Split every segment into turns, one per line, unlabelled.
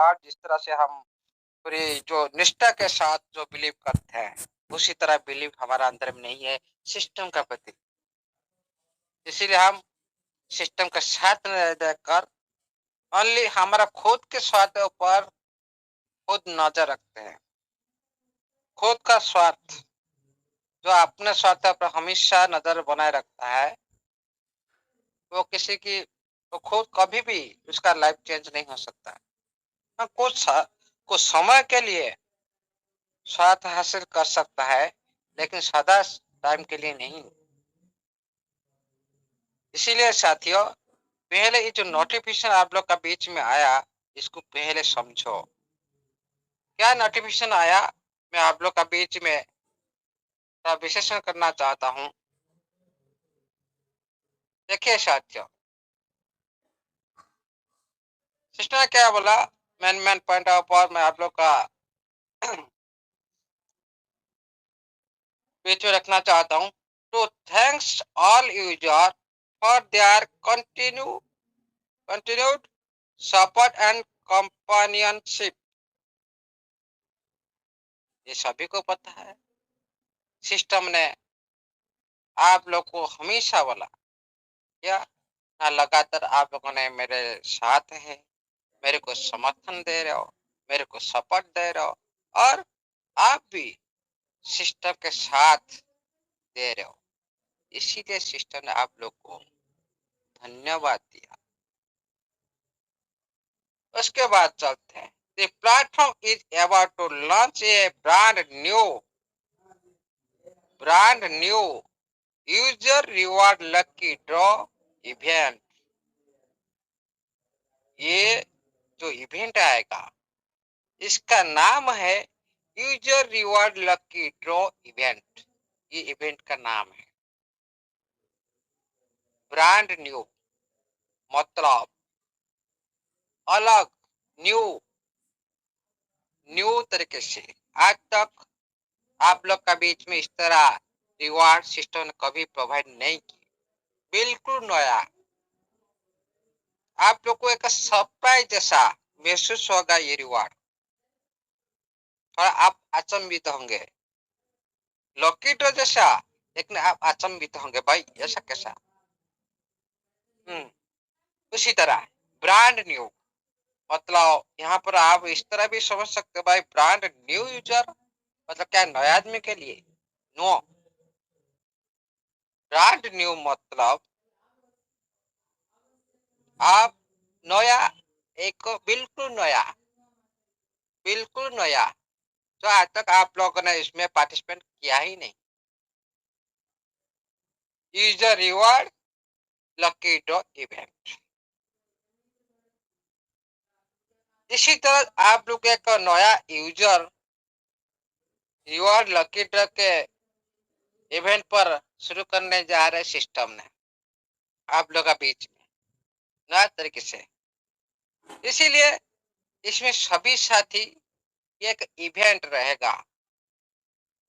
आज जिस तरह से हम पूरी जो निष्ठा के साथ जो बिलीव करते हैं, उसी तरह बिलीव हमारा अंदर में नहीं है सिस्टम का प्रति। इसीलिए हम सिस्टम के साथ में रह देकर ओनली हमारा खुद के स्वार्थ पर खुद नजर रखते हैं। खुद का स्वार्थ जो अपने स्वार्थ पर हमेशा नजर बनाए रखता है, वो किसी की वो खुद कभी भी उसका लाइफ चेंज नहीं हो सकता। हाँ, कुछ समय के लिए स्वार्थ हासिल कर सकता है, लेकिन सदा टाइम के लिए नहीं। इसीलिए साथियों, पहले ये जो नोटिफिकेशन आप लोग का बीच में आया, इसको पहले समझो। क्या नोटिफिकेशन आया, मैं आप लोग का बीच में विश्लेषण करना चाहता हूँ। देखिए साथियों, सिस्टर ने क्या बोला, मेन पॉइंट ऑफ और मैं आप लोग का बीच में रखना चाहता हूँ। तो thanks all user for their continued support and companionship। ये सभी को पता है, सिस्टम ने आप लोग को हमेशा बोला क्या ना, लगातार आप लोगों ने मेरे साथ है, मेरे को समर्थन दे रहे हो, मेरे को सपोर्ट दे रहे हो, और आप भी सिस्टम के साथ दे रहे हो। इसीलिए सिस्टम ने आप लोग को धन्यवाद दिया। उसके बाद चलते हैं। The platform is about to launch a brand new user reward lucky draw event। ये जो इवेंट आएगा, इसका नाम है user reward lucky draw event. ये इवेंट का नाम है ब्रांड न्यू, मतलब अलग, न्यू तरीके से। आज तक आप लोग का बीच में इस तरह रिवॉर्ड सिस्टम ने कभी प्रोवाइड नहीं की। बिल्कुल नया। आप लोग को एक सरप्राइज जैसा महसूस होगा ये रिवॉर्ड। थोड़ा आप अचंभित होंगे, लकी ड्रॉ जैसा, लेकिन आप अचंभित होंगे, भाई ऐसा कैसा। उसी तरह ब्रांड न्यू, मतलब यहाँ पर आप इस तरह भी समझ सकते हो, भाई ब्रांड न्यू यूजर मतलब क्या, नया आदमी के लिए। नो, ब्रांड न्यू मतलब आप नया, एक बिल्कुल नया, जो आज तक आप लोगों ने इसमें पार्टिसिपेट किया ही नहीं। User reward lucky draw event. इसी तरह आप लोग एक नया यूजर रिवॉर्ड लकी ड्रॉ के इवेंट पर शुरू करने जा रहे सिस्टम ने आप लोग का बीच में नया तरीके से। इसीलिए इसमें सभी साथी एक इवेंट रहेगा।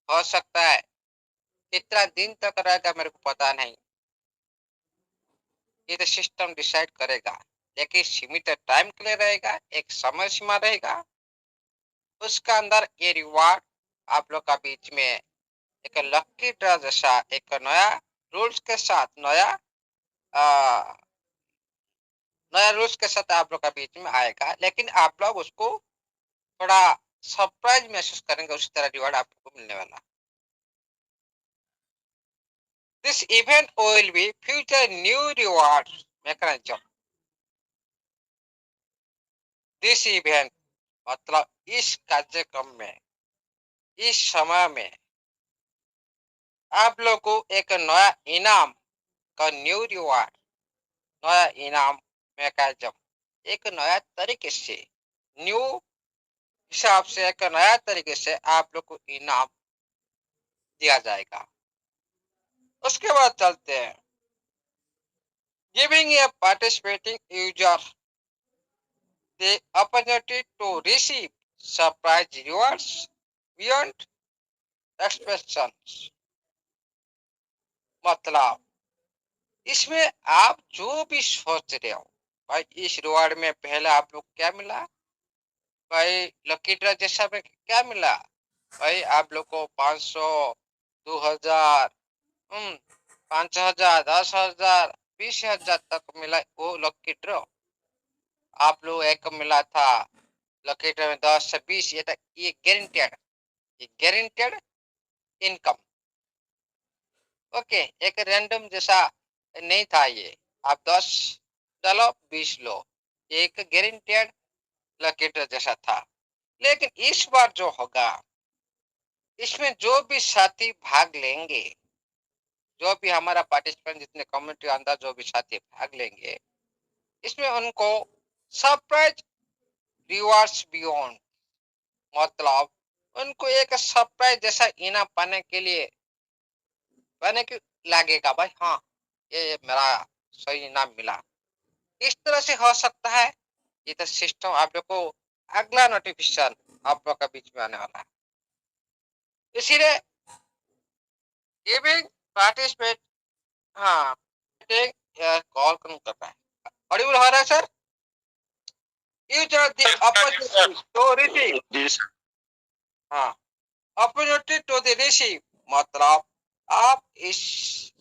हो सकता है कितना दिन तक रहेगा मेरे को पता नहीं, ये तो सिस्टम डिसाइड करेगा, लेकिन सीमित टाइम के लिए रहेगा, एक समय सीमा रहेगा। उसका अंदर ये रिवार्ड आप लोग का बीच में एक लकी ड्रॉ जैसा एक नया रूल्स के साथ, नया रूल्स के साथ आप लोग का बीच में आएगा, लेकिन आप लोग उसको थोड़ा सरप्राइज महसूस करेंगे। उसी तरह रिवार्ड आपको मिलने वाला। This event will be future new reward mechanism। This event मतलब इस कार्यक्रम में, इस समय में आप लोग को एक नया इनाम का न्यू रिवार्ड, नया इनाम मैकेनिज्म, एक नया तरीके से, न्यू हिसाब से एक नया तरीके से आप लोग को इनाम दिया जाएगा। उसके बाद चलते हैं। Giving a participating user the opportunity to receive surprise rewards beyond expectations। मतलब इसमें आप जो भी सोच रहे हो, भाई इस रिवार्ड में पहले आप लोग क्या मिला, भाई लकी ड्रॉ जैसा में क्या मिला भाई आप लोग को 500 2000 5000 10,000 20,000 तक मिला वो लकी ड्रॉ। आप लोग एक मिला था लकी ड्रॉ में 10 से 20 ये गारंटेड इनकम। ओके एक रैंडम जैसा नहीं था ये आप 10 चलो 20 लो एक गारंटेड लकी ड्रॉ जैसा था। लेकिन इस बार जो होगा इसमें जो भी साथी भाग लेंगे जो भी हमारा पार्टिसिपेंट जितने कम्युनिटी अंदर जो भी साथी भाग लेंगे इसमें उनको सरप्राइज रिवार्ड्स बियॉन्ड मतलब उनको एक सरप्राइज जैसा इनाम पाने के लगेगा भाई हाँ ये मेरा सही इनाम मिला। इस तरह से हो सकता है ये तो सिस्टम आप लोग को अगला नोटिफिकेशन आप लोग का बीच में आने वाला है। इसीलिए गिविंग पार्टिसिपेट हाँ कॉल कर रहा है ऑडिबल हो रहा है sir. Use the opportunity to receive हाँ अपॉर्चुनिटी टू द रिसीव मतलब आप इस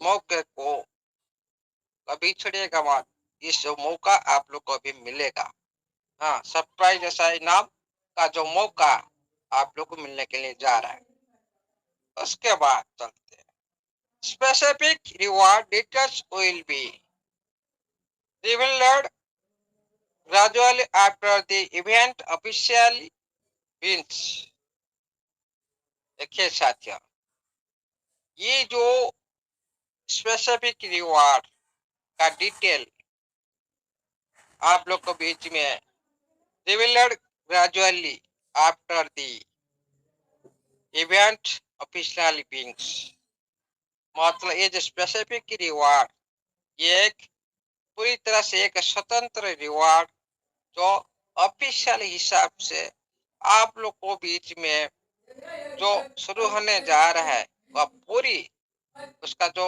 मौके को कभी छोड़िएगा मत इस मौका आप लोग को भी मिलेगा। हाँ सरप्राइज जैसा इनाम का जो मौका आप लोग को मिलने के लिए जा रहा है। उसके बाद चलते हैं specific reward details will be revealed gradually after the event officially begins। देखिए साथियों ये जो स्पेसिफिक रिवार्ड का डिटेल आप लोग को बीच में revealed gradually after the event officially begins मतलब ये जो स्पेसिफिक रिवार्ड ये एक पूरी तरह से एक स्वतंत्र रिवार्ड जो ऑफिशियल हिसाब से आप लोग को बीच में जो शुरू होने जा रहा है वह पूरी उसका जो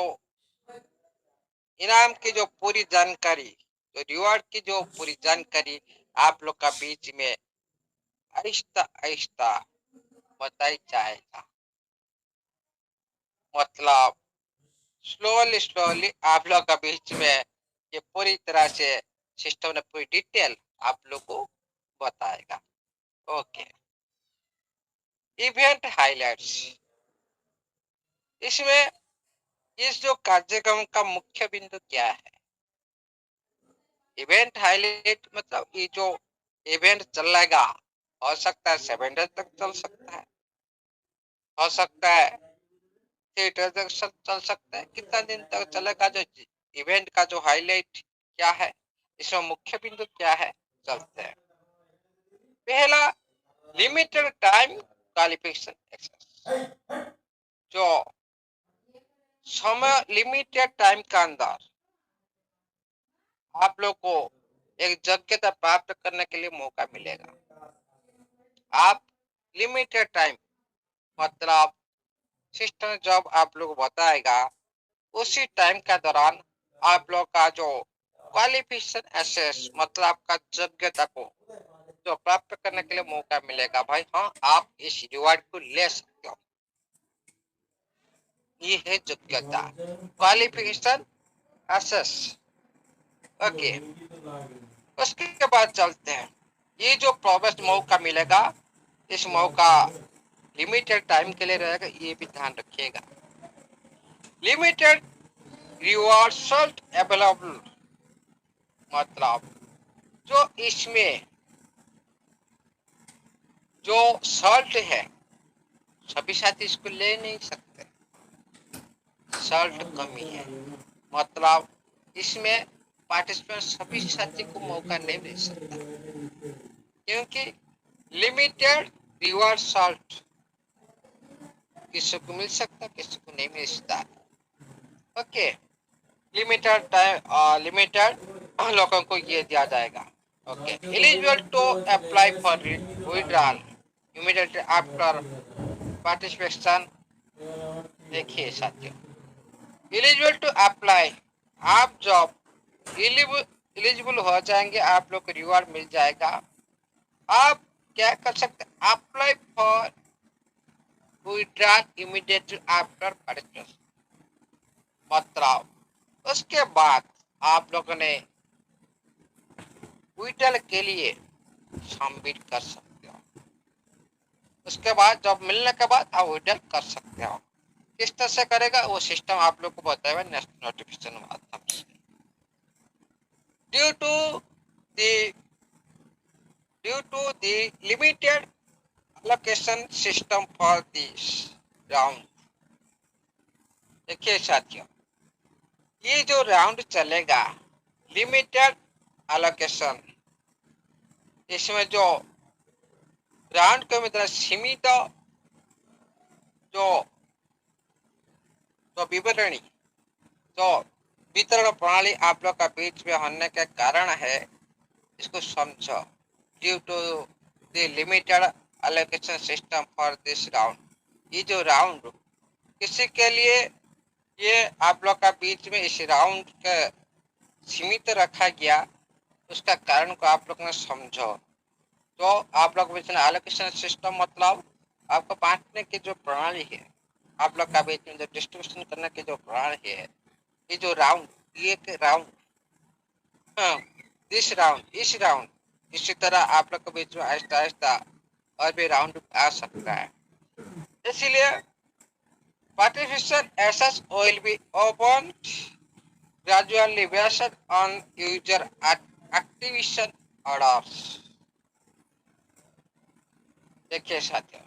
इनाम की जो पूरी जानकारी जो रिवार्ड की जो पूरी जानकारी आप लोग का बीच में आहिस्ता आहिस्ता बताई जाएगा। मतलब स्लोली आप लोग का बीच में ये पूरी तरह से सिस्टम ने पूरी डिटेल आप लोग को बताएगा। ओके इवेंट हाइलाइट्स इसमें इस जो कार्यक्रम का मुख्य बिंदु क्या है। इवेंट हाईलाइट मतलब ये जो इवेंट चलेगा हो सकता है 7 डेज तक चल सकता है हो सकता है 3 डेज तक चल सकता है कितना दिन तक चलेगा जो इवेंट का जो हाईलाइट क्या है इसमें मुख्य बिंदु क्या है चलते हैं। पहला लिमिटेड टाइम क्वालिफिकेशन एक्सरसाइज जो समय लिमिटेड टाइम के अंदर आप लोग को एक योग्यता प्राप्त करने के लिए मौका मिलेगा। आप लिमिटेड टाइम मतलब सिस्टम जब आप लोग बताएगा उसी टाइम के दौरान आप लोग का जो क्वालिफिकेशन एसेस मतलब आपका योग्यता को जो प्राप्त करने के लिए मौका मिलेगा भाई हाँ आप इस रिवार्ड को ले सकते हो। ये है योग्यता क्वालिफिकेशन एसेस। ओके उसके बाद चलते हैं ये जो प्रोवेस्ट मौका मिलेगा इस मौका लिमिटेड टाइम के लिए रहेगा ये भी ध्यान रखिएगा। लिमिटेड रिवॉर्ड सॉल्ट अवेलेबल मतलब जो इसमें जो सॉल्ट है सभी साथी इसको ले नहीं सकते सॉल्ट कमी है मतलब इसमें पार्टिसिपेंट सभी साथी को मौका नहीं मिल सकता क्योंकि लिमिटेड रिवॉर्ड सॉल्ट किसी को मिल सकता किसी को नहीं मिल सकता। ओके लिमिटेड टाइम लिमिटेड लोगों को ये दिया जाएगा। Okay eligible to apply for withdrawal immediately after participation. देखिए साथियों एलिजिबल टू अप्लाई आप जब एलिजिबल हो जाएंगे आप लोग को रिवॉर्ड मिल जाएगा। आप क्या कर सकते, apply for withdrawal immediately after participation, मतलब उसके बाद आप लोगों ने विड्रॉल के लिए सबमिट कर सकते हो। उसके बाद जब मिलने के बाद आप विड्रॉल कर सकते हो। किस तरह से करेगा वो सिस्टम आप लोग को बताया हुआ नेक्स्ट नोटिफिकेशन माध्यम से। Due to the limited allocation system for this round, देखिए साथियों, ये जो राउंड चलेगा लिमिटेड एलोकेशन, इसमें जो राउंड के मतलब सीमित जो जो विवरणी जो वितरण प्रणाली आप लोग का बीच में होने के कारण है, इसको समझो। Due to the limited allocation system for this round, ये जो राउंड किसी के लिए ये आप लोग का बीच में इस राउंड का सीमित रखा गया, उसका कारण को आप लोग ने समझो। तो आप लोग बीच में एलोकेशन सिस्टम मतलब आपको बांटने की जो प्रणाली है, आप लोग का बीच में जो डिस्ट्रीब्यूशन करने की जो प्रणाली है, ये जो राउंड, ये राउंड, दिस राउंड, इस राउंड, इसी तरह आप लोग के बीच में आहिस्ता आहिस्ता और भी राउंड आ सकता है। इसलिए participation access will be opened gradually based on user activation orders। देखिए साथियों,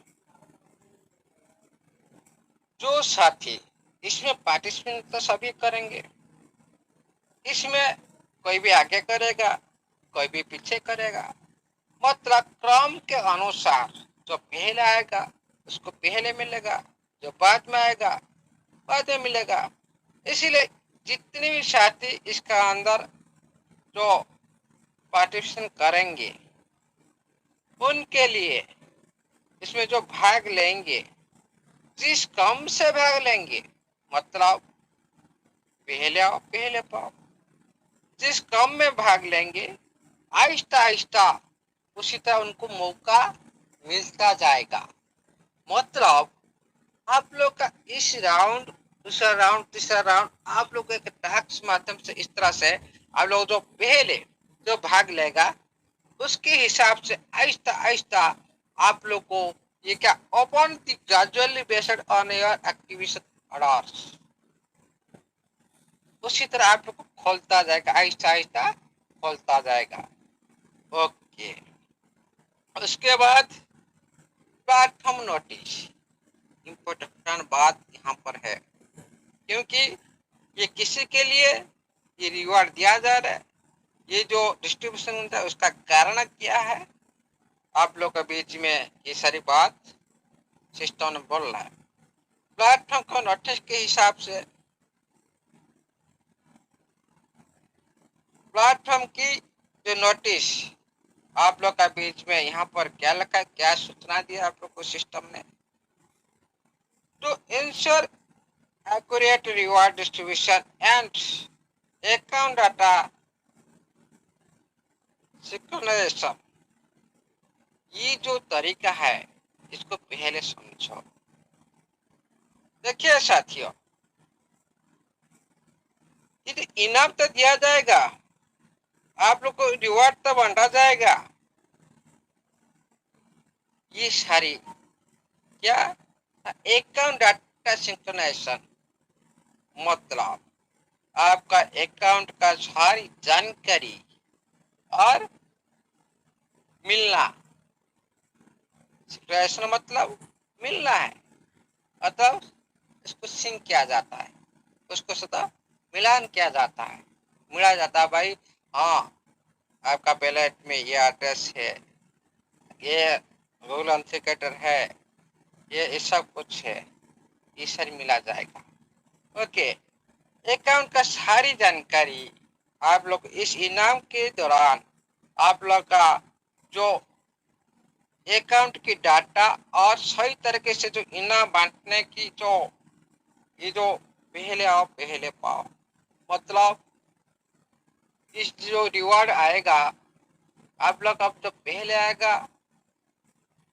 जो साथी इसमें पार्टिसिपेट तो सभी करेंगे, इसमें कोई भी आगे करेगा, कोई भी पीछे करेगा, मतलब क्रम के अनुसार जो पहले आएगा उसको पहले मिलेगा, जो बाद में आएगा बाद में मिलेगा। इसीलिए जितने भी साथी इसका अंदर जो पार्टिसिपेशन करेंगे उनके लिए, इसमें जो भाग लेंगे, जिस कम से भाग लेंगे मतलब पहले आओ पहले पाओ, जिस कम में भाग लेंगे आहिस्ता आहिस्ता उसी तरह उनको मौका मिलता जाएगा। मतलब आप लोग का इस राउंड, दूसरा राउंड, तीसरा राउंड, आप लोग एक टास्क माध्यम से इस तरह से आप लोग जो पहले जो भाग लेगा उसके हिसाब से आहिस्ता आहिस्ता आप लोग को ये क्या open gradually based on your activity orders, उसी तरह आप लोग को खोलता जाएगा, आहिस्ता आहिस्ता खोलता जाएगा। ओके, उसके बाद प्लेटफॉर्म नोटिस, इम्पोर्टेंट बात यहाँ पर है, क्योंकि ये किसी के लिए ये रिवार्ड दिया जा रहा है, ये जो डिस्ट्रीब्यूशन होता है उसका कारण क्या है, आप लोग के बीच में ये सारी बात सिस्टम ने बोल रहा है। प्लेटफॉर्म को नोटिस के हिसाब से प्लेटफॉर्म की जो नोटिस आप लोग का बीच में यहाँ पर क्या लिखा है, क्या सूचना दिया आप लोग को सिस्टम ने, to ensure accurate reward distribution and account data synchronization, ये जो तरीका है इसको पहले समझो। देखिए साथियों, ये इनाम तो दिया जाएगा, आप लोग को रिवॉर्ड तो बांटा जाएगा, ये सारी क्या अकाउंट डाटा सिंक्रोनाइजेशन, मतलब आपका अकाउंट का सारी जानकारी और मिलना, सिंक्रोनाइजेशन मतलब मिलना है, अतः इसको सिंक किया जाता है, उसको सदा मिलान किया जाता है, मिला जाता है भाई, हाँ आपका बैलेट में ये एड्रेस है, ये गूगल ऑथेंटिकेटर है, ये सब कुछ है, ये सारी मिला जाएगा। ओके, अकाउंट का सारी जानकारी आप लोग इस इनाम के दौरान आप लोग का जो अकाउंट की डाटा और सही तरीके से जो इनाम बांटने की जो ये जो पहले आओ पहले पाओ, मतलब इस जो रिवार्ड आएगा आप लोग अब जो पहले आएगा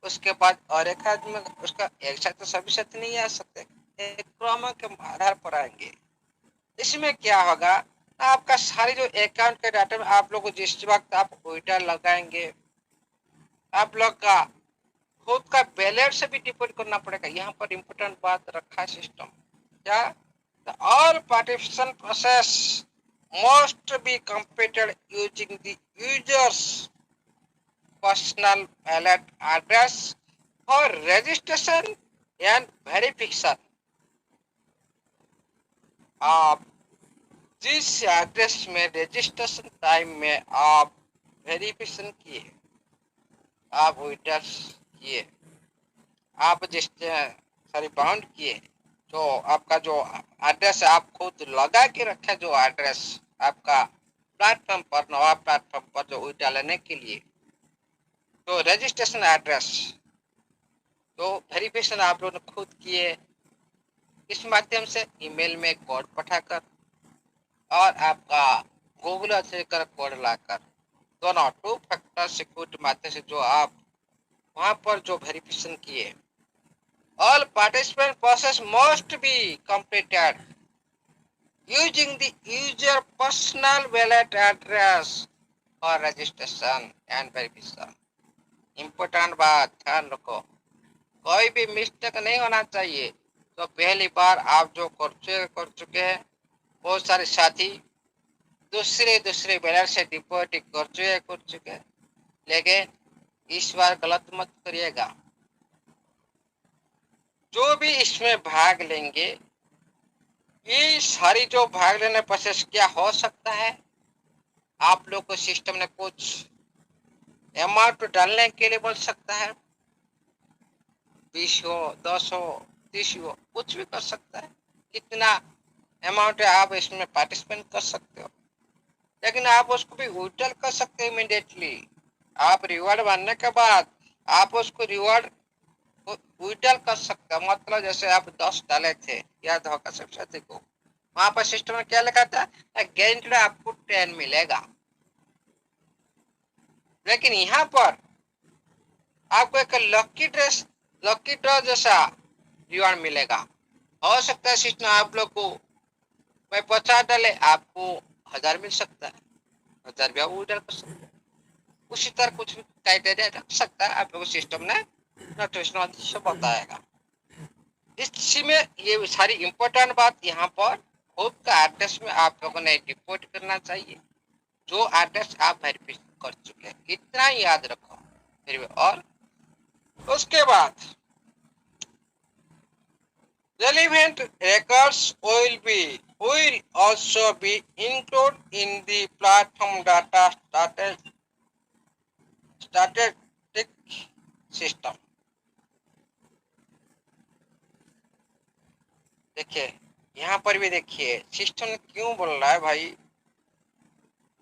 उसके बाद और एक आदमी उसका एक साथ तो सभी साथ नहीं आ सकते, एक क्रम के आधार पर आएंगे। इसमें क्या होगा, आपका सारी जो अकाउंट के डाटा में आप लोग को जिस वक्त आप विड्रॉल लगाएंगे, आप लोग का खुद का बैलेंस से भी डिपोजिट करना पड़ेगा। यहाँ पर इम्पोर्टेंट बात रखा है सिस्टम क्या, all participation process must be completed using the user's personal wallet address for registration and verification। आप जिस एड्रेस में रजिस्ट्रेशन टाइम में आप वेरिफिकेशन किए, आप विड्रॉल किए, आप जिस सॉरी बाउंड किए, जो आपका जो एड्रेस आप खुद लगा के रखे, जो एड्रेस आपका प्लेटफॉर्म पर, नवा प्लेटफॉर्म पर जो विड्रॉल लेने के लिए, तो रजिस्ट्रेशन एड्रेस, तो वेरिफिकेशन आप लोगों ने खुद किए इस माध्यम से ईमेल में कोड पठाकर और आपका गूगल से कर कोड लाकर, दोनों 2 फैक्टर सिक्योरिटी माध्यम से जो आप वहां पर जो वेरिफिकेशन किए, all participant process must be completed using the user personal wallet address for registration and verification. Important बात ध्यान रखो, कोई भी मिस्टेक नहीं होना चाहिए। तो पहली बार आप जो कर चुके हैं, बहुत सारे साथी दूसरे बैलेंस से डिपॉजिट कर चुके, लेकिन इस बार गलत मत करिएगा। जो भी इसमें भाग लेंगे, ये सारी जो भाग लेने प्रोसेस क्या हो सकता है, आप लोग को सिस्टम ने कुछ अमाउंट डालने के लिए बोल सकता है, 20 हो, 10 हो, 30 हो, कुछ भी कर सकता है। कितना अमाउंट है आप इसमें पार्टिसिपेट कर सकते हो, लेकिन आप उसको भी विड्रॉल कर सकते हो इमीडिएटली। आप रिवॉर्ड बनने के बाद आप उसको रिवॉर्ड विड्रॉल कर सकते हो। मतलब जैसे आप 10 डाले थे, याद होगा सब साथी को, वहां पर सिस्टम में क्या लिखा था, गारंटीड आपको 10 मिलेगा। लेकिन यहाँ पर आपको एक लकी ड्रॉ जैसा रिवॉर्ड मिलेगा। हो सकता है सिस्टम आप लोग को मैं 50 डाले, आपको 1000 मिल सकता है, 1000 भी आप विड्रॉल कर सकते हैं। उसी तरह कुछ भी क्राइटेरिया रख सकता है, आप लोग सिस्टम ने नोटिफिकेशन से बताएगा। इसमें ये सारी इंपॉर्टेंट बात यहाँ पर खुद का एड्रेस में आप लोगों ने डिपोजिट करना चाहिए, जो एड्रेस आप वेरीफाई कर चुके हैं, इतना याद रखो। फिर और उसके बाद relevant records will also be included in the platform data statistic system। देखिए यहाँ पर भी देखिए सिस्टम क्यों बोल रहा है भाई,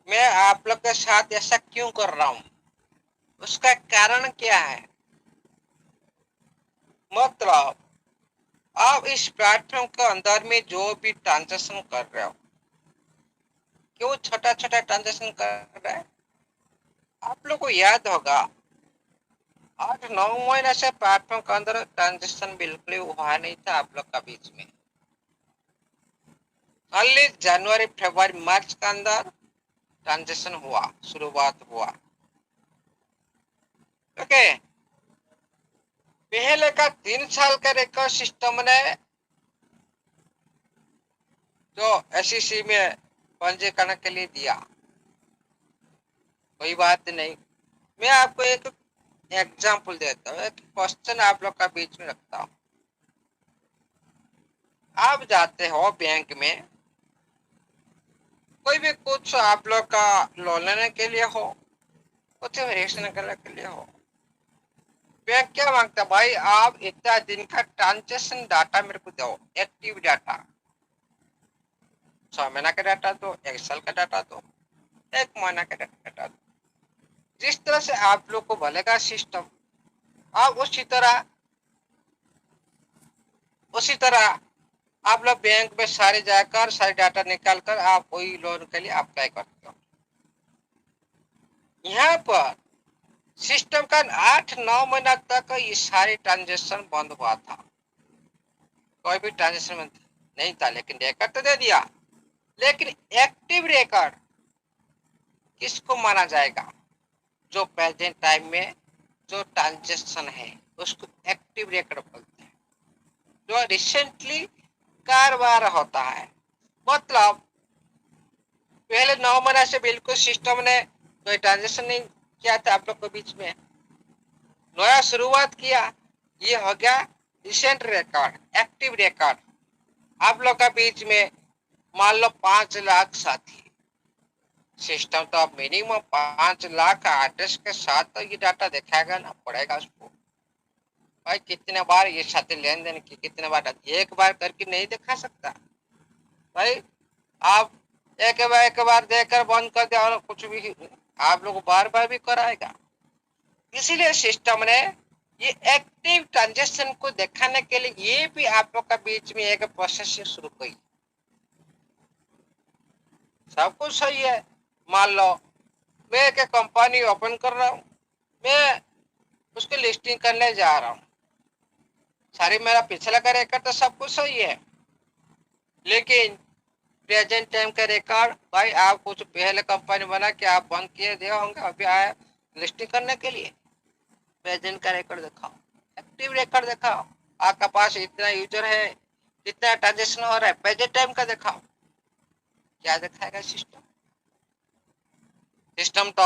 मैं आप लोग के साथ ऐसा क्यों कर रहा हूँ, उसका कारण क्या है। मतलब आप इस प्लेटफॉर्म के अंदर में जो भी ट्रांजेक्शन कर रहे हो, क्यों छोटा ट्रांजेक्शन कर रहे हैं, आप लोग को याद होगा 8-9 महीने से प्लेटफॉर्म के अंदर ट्रांजेक्शन बिल्कुल हुआ नहीं था आप लोग का बीच में। ओनली जनवरी फरवरी मार्च के अंदर ट्रांजेक्शन हुआ, शुरुआत हुआ। ओके, पहले का 3 साल का रिकॉर्ड सिस्टम ने जो SEC में पंजीकरण के लिए दिया, कोई बात नहीं। मैं आपको एक एग्जाम्पल देता हूँ, एक क्वेश्चन आप लोग का बीच में रखता हूँ। आप जाते हो बैंक में, कोई भी कुछ आप लोग का लोन लेने के लिए हो, कुछ वेरिएशन करने के लिए हो, बैंक क्या मांगता है भाई, आप इतना दिन का ट्रांजेक्शन डाटा मेरे को दो, एक्टिव डाटा, 6 महीना का डाटा दो, 1 साल का डाटा दो, 1 महीना का डाटा दो। जिस तरह से आप लोग को बोलेगा सिस्टम, आप उसी तरह आप लोग बैंक में सारे जाकर सारे डाटा निकाल कर आप वही लोन के लिए अप्लाई करते हो। यहाँ पर सिस्टम का 8-9 महीना तक ये सारे ट्रांजेक्शन बंद हुआ था, कोई भी ट्रांजेक्शन नहीं था, लेकिन रिकॉर्ड तो दे दिया। लेकिन एक्टिव रिकॉर्ड किसको माना जाएगा? जो प्रेजेंट टाइम में जो ट्रांजेक्शन है उसको एक्टिव रिकॉर्ड बोलते हैं, जो रिसेंटली कारोबार होता है। मतलब पहले 9 महीना से बिल्कुल सिस्टम ने कोई ट्रांजेक्शन नहीं किया था आप लोग के बीच में, नया शुरुआत किया, ये हो गया रिसेंट रिकॉर्ड, एक्टिव रिकॉर्ड। आप लोग का बीच में मान लो 5 लाख साथी, सिस्टम तो अब मिनिमम 5 लाख एड्रेस के साथ तो ये डाटा दिखाएगा ना, पड़ेगा उसको। भाई कितने बार ये साथी लेन देन की, कितने बार, एक बार करके नहीं दिखा सकता भाई। आप एक बार देकर बंद कर दिया और कुछ भी, आप लोग बार बार भी कराएगा। इसीलिए सिस्टम ने ये एक्टिव ट्रांजेक्शन को दिखाने के लिए ये भी आप लोग का बीच में एक प्रोसेस शुरू की। सब कुछ सही है, मान लो मैं एक कंपनी ओपन कर रहा हूँ, मैं उसकी लिस्टिंग करने जा रहा हूँ, सारी मेरा पिछला का रिकॉर्ड तो सब कुछ सही है, लेकिन प्रेजेंट टाइम का रिकॉर्ड, भाई आप कुछ पहले कंपनी बना के आप बंद किए दिए होंगे, अभी आया लिस्टिंग करने के लिए, प्रेजेंट का रिकॉर्ड दिखाओ, एक्टिव रिकॉर्ड दिखाओ, आपका पास इतना यूजर है, कितना ट्रांजेक्शन हो रहा है, प्रेजेंट टाइम का दिखाओ। क्या दिखाएगा सिस्टम? सिस्टम तो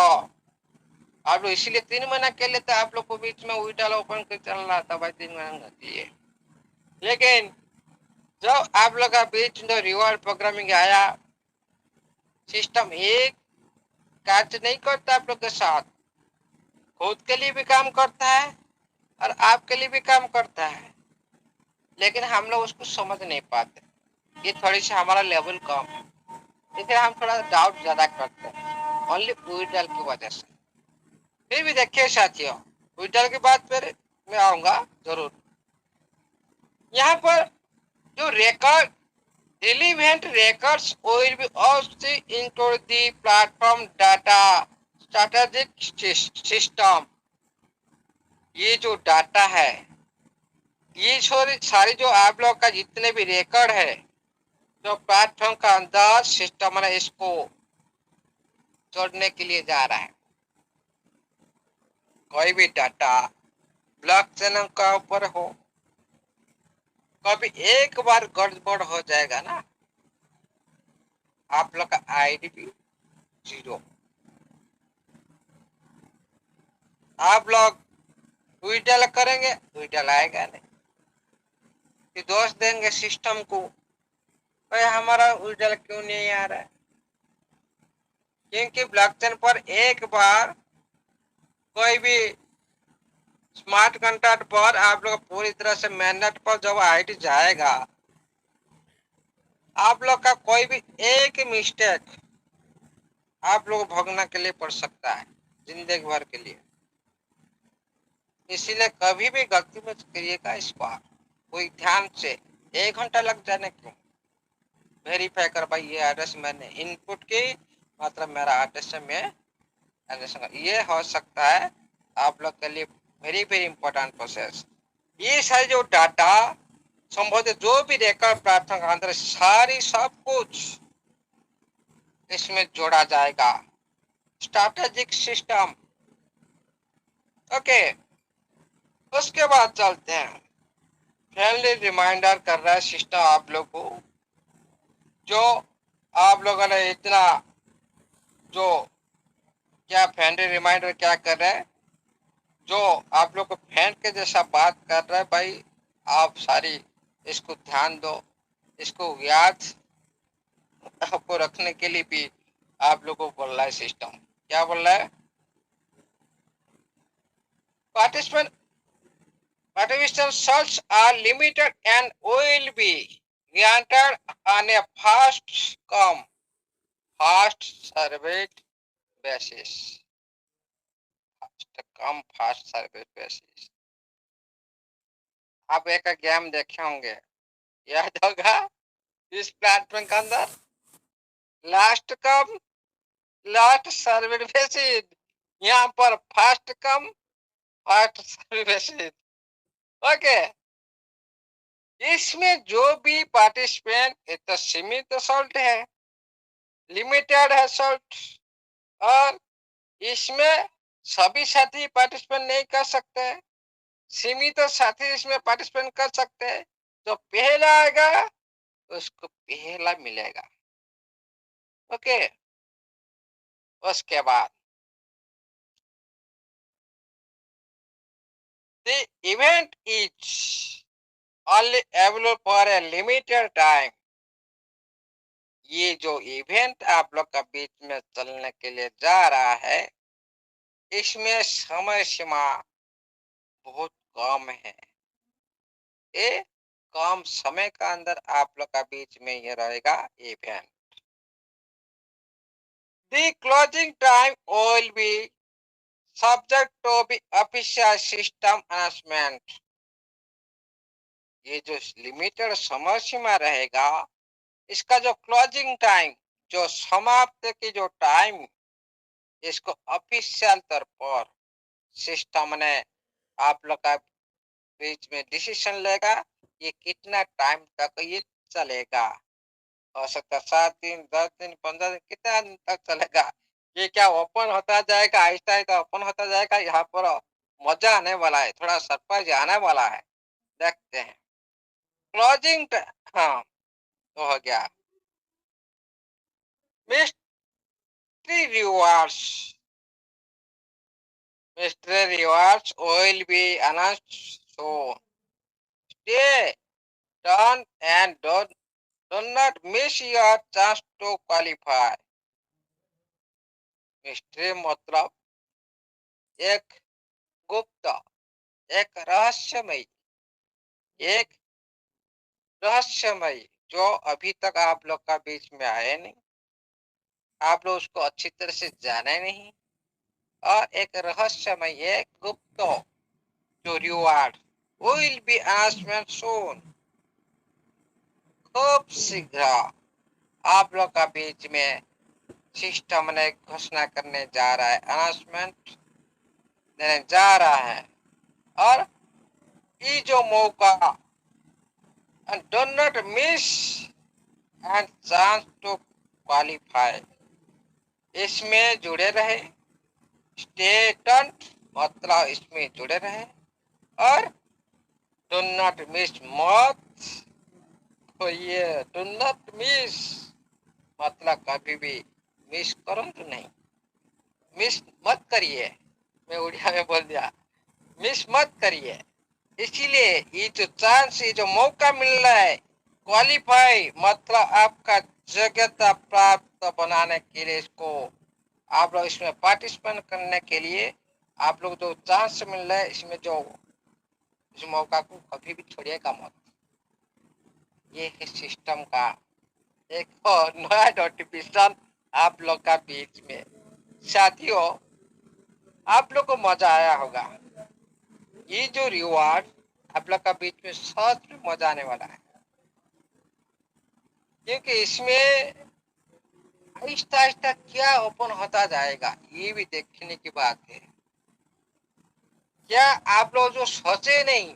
आप लोग इसीलिए 3 महीना के लिए तो आप लोग को बीच में विड्रॉल ओपन कर चल रहा था भाई, 3 महीना दिए। लेकिन जब आप लोग का बीच में रिवॉर्ड प्रोग्रामिंग आया, सिस्टम एक कार्य नहीं करता आप लोग के साथ, खुद के लिए भी काम करता है और आपके लिए भी काम करता है, लेकिन हम लोग उसको समझ नहीं पाते, ये थोड़ी सी हमारा लेवल कम है, इसलिए हम थोड़ा डाउट ज्यादा करते हैं ओनली विड्रॉल की वजह से। फिर भी देखिए साथियों, विड्रॉल की बात पर मैं आऊंगा जरूर। यहाँ पर जो record relevant records will be also into the platform data strategic system। ये जो डाटा है, ये सारी जो आप लोग का जितने भी रिकॉर्ड है, जो प्लेटफॉर्म का अंदर सिस्टम ने इसको जोड़ने के लिए जा रहा है। कोई भी डाटा ब्लॉकचेन का ऊपर हो, कभी एक बार गड़बड़ हो जाएगा ना, आप लोग का आईडी भी जीरो, आप लोग विड्रॉल करेंगे, विड्रॉल आएगा नहीं, कि दोष देंगे सिस्टम को, भाई हमारा विड्रॉल क्यों नहीं आ रहा है? क्योंकि ब्लॉकचेन पर एक बार कोई भी स्मार्ट कॉन्ट्रैक्ट पर आप लोग पूरी तरह से मेननेट पर जब आईडी जाएगा, आप लोग का कोई भी एक मिस्टेक आप लोग भोगना के लिए पड़ सकता है जिंदगी भर के लिए। इसीलिए कभी भी गलती मत करिएगा इस बार, कोई ध्यान से, 1 घंटा लग जाने क्यों, वेरीफाई कर भाई ये एड्रेस मैंने इनपुट की, मतलब मेरा एड्रेस में ये हो सकता है आप लोग के लिए वेरी वेरी इंपॉर्टेंट प्रोसेस। ये सारे जो डाटा संबंधित जो भी रिकॉर्ड प्रार्थना के अंदर सारी सब कुछ इसमें जोड़ा जाएगा, स्ट्रैटेजिक सिस्टम। ओके, उसके बाद चलते हैं, फ्रेंडली रिमाइंडर कर रहा है सिस्टम आप लोग को, जो आप लोगों ने इतना जो क्या फ्रेंडली रिमाइंडर क्या कर रहा है, जो आप लोग को फ्रेंड के जैसा बात कर रहा है, भाई आप सारी इसको ध्यान दो, इसको याद आपको रखने के लिए भी आप लोग को बोल रहा है सिस्टम। क्या बोल रहा है? Participant participation slots are limited and will be granted on a fast survey basis, fast survey basis। आप एक गेम देखे होंगे, याद होगा, इस प्लेटफॉर्म के अंदर लास्ट सर्वे बेसिस, यहाँ पर fast come fast services. Okay, इसमें जो भी पार्टिसिपेंट ये तो सीमित सॉल्ट है, लिमिटेड है सॉल्ट, और इसमें सभी साथी पार्टिसिपेंट नहीं कर सकते, सीमित साथी इसमें पार्टिसिपेंट कर सकते हैं। जो पहला आएगा उसको पहला मिलेगा। ओके, उसके बाद the event is only available for a limited time। ये जो इवेंट आप लोग का बीच में चलने के लिए जा रहा है, इसमें समय सीमा बहुत कम है। ये कम समय का अंदर आप लोग का बीच में ये रहेगा event. The closing time will be subject to be official system announcement। ये जो लिमिटेड समय सीमा रहेगा, इसका जो क्लोजिंग टाइम, जो समाप्त की जो टाइम, इसको ऑफिशियल तौर पर सिस्टम ने आप लोग का बीच में डिसीजन लेगा, ये कितना टाइम तक ये चलेगा। हो सकता है 7 दिन, 10 दिन, 15 दिन, कितना दिन तक चलेगा। ये क्या ओपन होता जाएगा, आहिस्ता आहिस्ता ओपन होता जाएगा। यहाँ पर मजा आने वाला है, थोड़ा सरप्राइज आने वाला है, देखते हैं। क्लोजिंग, हाँ तो हो गया। Mystery rewards will be announced soon। Stay tuned and do not miss your chance to qualify। Mystery मतलब एक गुप्त, एक रहस्यमय जो अभी तक आप लोग का बीच में आए नहीं, आप लोग उसको अच्छी तरह से जाने नहीं, और एक रहस्यमय, एक गुप्त जो reward will be announcement soon। खूब शीघ्र आप लोग का बीच में सिस्टम ने घोषणा करने जा रहा है, अनाउंसमेंट देने जा रहा है। और ये जो मौका, and do not miss and chance to qualify, इसमें जुड़े रहे। स्टे ट्यून्ड मतलब इसमें जुड़े रहे, और डू नॉट मिस मत, तो ये डू नॉट मिस मतलब कभी भी मिस करो तो नहीं, मिस मत करिए। मैं उड़िया में बोल दिया, मिस मत करिए। इसीलिए ये जो चांस, ये जो मौका मिल रहा है, क्वालिफाई मतलब आपका योग्यता प्राप्त बनाने के लिए, इसको आप लोग इसमें पार्टिसिपेट करने के लिए आप लोग जो चांस मिल रहा है, इसमें जो इस मौका को कभी भी छोड़िएगा मत। ये है सिस्टम का एक और नया नोटिफिकेशन आप लोग का बीच में। साथियों, आप लोग को मजा आया होगा। ये जो रिवार्ड आप लोग का बीच में सच में मजा आने वाला है, क्योंकि इसमें आहिस्ता आहिस्ता क्या ओपन होता जाएगा, ये भी देखने की बात है। क्या आप लोग जो सोचे नहीं,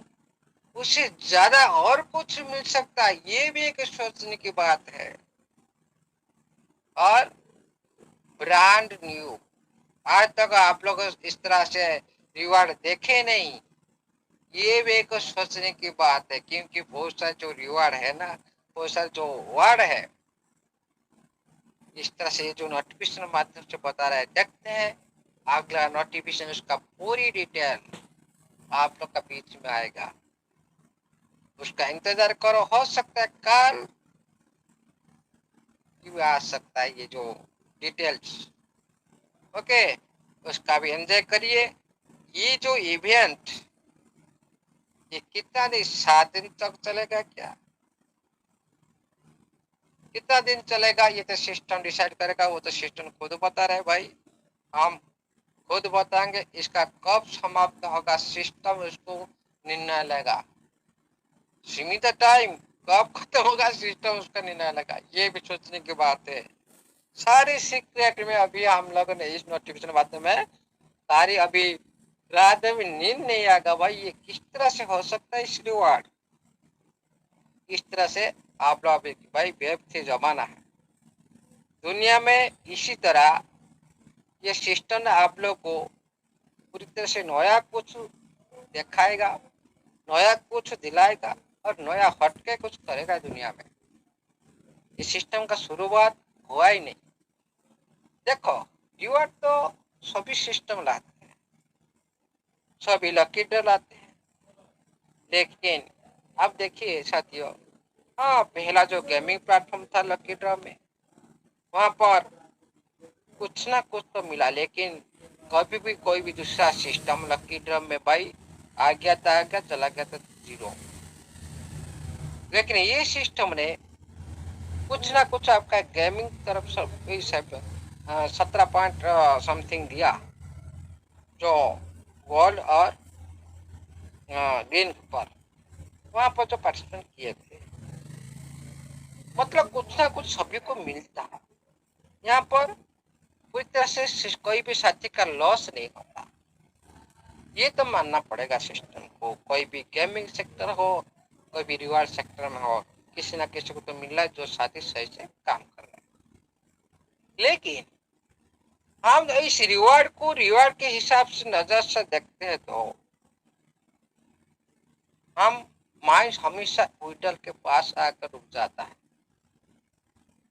उससे ज्यादा और कुछ मिल सकता है, ये भी एक सोचने की बात है। और ब्रांड न्यू, आज तक आप लोग इस तरह से रिवार्ड देखे नहीं, ये भी एक सोचने की बात है। क्योंकि बहुत सारे जो रिवार्ड है ना, बहुत सारे जो वर्ड है, इस तरह से जो नोटिफिकेशन माध्यम से बता रहा है, देखते हैं अगला नोटिफिकेशन, उसका पूरी डिटेल आप लोग का बीच में आएगा, उसका इंतजार करो। हो सकता है कल भी आ सकता है ये जो डिटेल्स। ओके, उसका भी एंजॉय करिए। ये जो इवेंट, ये कितना दिन, 7 दिन तक चलेगा क्या, कितना दिन चलेगा, ये तो सिस्टम डिसाइड करेगा। वो तो सिस्टम खुद बता रहे भाई, हम खुद बताएंगे। इसका कब समाप्त होगा, सिस्टम उसको निर्णय लेगा। सीमित टाइम कब खत्म होगा, सिस्टम उसका निर्णय लेगा। ये भी सोचने की बात है। सारी सीक्रेट में अभी हम लोगों ने इस नोटिफिकेशन माध्यम में सारी अभी रात में भी नींद नहीं आएगा भाई, ये किस तरह से हो सकता है इस रिवार्ड। इस तरह से आप लोग भाई वेब से जमाना है दुनिया में। इसी तरह ये सिस्टम आप लोग को पूरी तरह से नया कुछ दिखाएगा, नया कुछ दिलाएगा और नया हटके कुछ करेगा दुनिया में। इस सिस्टम का शुरुआत हुआ ही नहीं। देखो रिवार्ड तो सभी सिस्टम लाते हैं, सभी लकी ड्रॉ लाते हैं, लेकिन अब देखिए साथियों, हाँ पहला जो गेमिंग प्लेटफॉर्म था लकी ड्रॉ में, वहां पर कुछ ना कुछ तो मिला, लेकिन कभी भी कोई भी दूसरा सिस्टम लकी ड्रॉ में भाई आ गया था, आ गया, चला गया था जीरो। लेकिन ये सिस्टम ने कुछ ना कुछ आपका गेमिंग तरफ से 17 पॉइंट समथिंग दिया, जो गोल्ड और ग्रीन पर वहां पर जो पार्टिसिपेंट किए थे, मतलब कुछ ना कुछ सभी को मिलता है। यहाँ पर पूरी तरह से कोई भी साथी का लॉस नहीं होता, ये तो मानना पड़ेगा सिस्टम को। कोई भी गेमिंग सेक्टर हो, कोई भी रिवार्ड सेक्टर में हो, किसी ना किसी को तो मिल रहा है जो साथी सही से काम कर रहे हैं। लेकिन हम इस रिवार्ड को रिवार्ड के हिसाब से नजर से देखते हैं तो हम माइंड हमेशा विडल के पास आकर रुक जाता है,